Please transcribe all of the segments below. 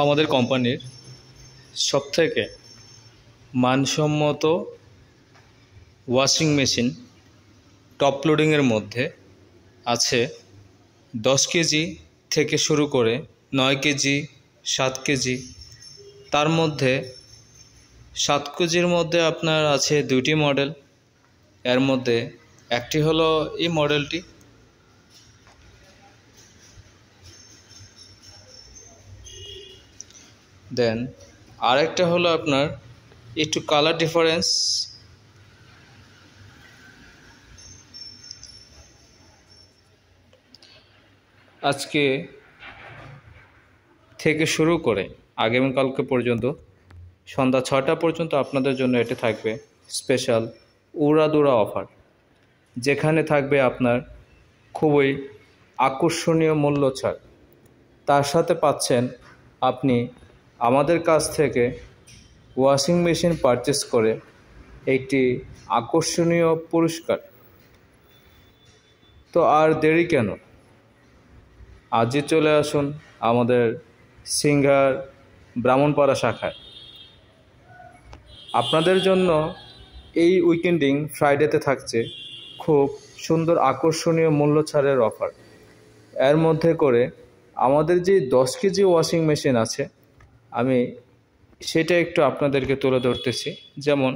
আমাদের কোম্পানির সবথেকে মানসম্মত ওয়াশিং মেশিন টপ লোডিংয়ের মধ্যে আছে 10 কেজি থেকে শুরু করে 9 কেজি 7 কেজি। তার মধ্যে 7 কেজির মধ্যে আপনার আছে দুটি মডেল। এর মধ্যে একটি হলো এই মডেলটি, দেন আরেকটা হলো আপনার একটু কালার ডিফারেন্স। আজকে থেকে শুরু করে আগামীকালকে পর্যন্ত সন্ধ্যা 6টা পর্যন্ত আপনাদের জন্য এটি থাকবে স্পেশাল উড়াদুরা অফার, যেখানে থাকবে আপনার খুবই আকর্ষণীয় মূল্য ছাড়। তার সাথে পাচ্ছেন আপনি আমাদের কাছ থেকে ওয়াশিং মেশিন পারচেস করে একটি আকর্ষণীয় পুরস্কার। তো আর দেরি কেন, আজই চলে আসুন আমাদের সিংহার ব্রাহ্মণপাড়া শাখায়। আপনাদের জন্য এই উইকেন্ডিং ফ্রাইডেতে থাকছে খুব সুন্দর আকর্ষণীয় মূল্য ছাড়ের অফার। এর মধ্যে করে আমাদের যে 10 কেজি ওয়াশিং মেশিন আছে, আমি সেটা একটু আপনাদেরকে তুলে ধরতেছি। যেমন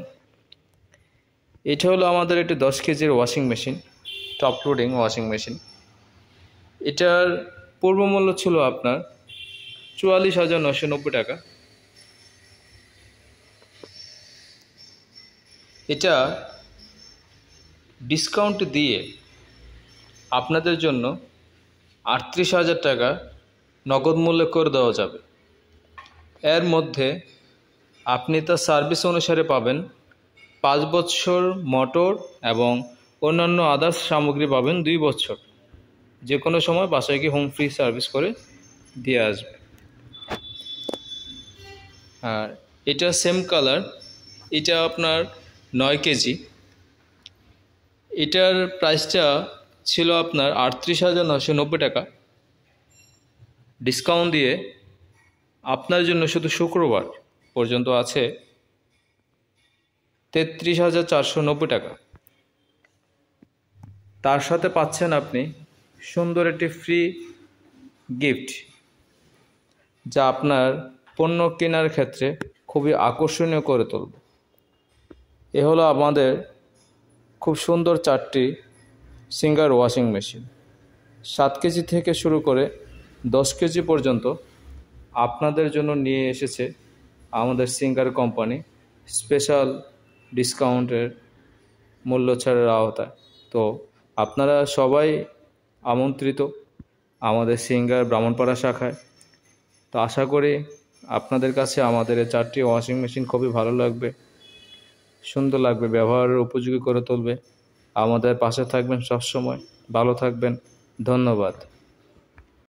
এটা হলো আমাদের একটি 10 কেজির washing machine, top loading washing machine. এটার পূর্ব মূল্য ছিল আপনার 44,990 টাকা। এটা ডিসকাউন্ট দিয়ে আপনাদের জন্য 38,000 টাকা নগদ মূল্যে করে দেওয়া যাবে। এর মধ্যে আপনি তার সার্ভিস অনুসারে পাবেন 5 বছর মোটর এবং অন্যান্য আদার্স সামগ্রী পাবেন 2 বছর। যে কোনো সময় বাসায় গিয়ে হোম ফ্রি সার্ভিস করে দিয়ে আসবে। আর এটা সেম কালার, এটা আপনার 9 কেজি। এটার প্রাইসটা ছিল আপনার 38,990 টাকা। ডিসকাউন্ট দিয়ে আপনার জন্য শুধু শুক্রবার পর্যন্ত আছে 33,490 টাকা। তার সাথে পাচ্ছেন আপনি সুন্দর একটি ফ্রি গিফট, যা আপনার পণ্য কেনার ক্ষেত্রে খুবই আকর্ষণীয় করে তুলবে। এ হলো আমাদের খুব সুন্দর 4টি সিঙ্গার ওয়াশিং মেশিন। 7 কেজি থেকে শুরু করে 10 কেজি পর্যন্ত আপনাদের জন্য নিয়ে এসেছে আমাদের সিঙ্গার কোম্পানি স্পেশাল ডিসকাউন্টের মূল্য ছাড়ের আওতায়। তো আপনারা সবাই আমন্ত্রিত আমাদের সিঙ্গার ব্রাহ্মণপাড়া শাখায়। তো আশা করি আপনাদের কাছে আমাদের এই 4টি ওয়াশিং মেশিন খুবই ভালো লাগবে, সুন্দর লাগবে, ব্যবহারের উপযোগী করে তুলবে। আমাদের পাশে থাকবেন সবসময়। ভালো থাকবেন। ধন্যবাদ।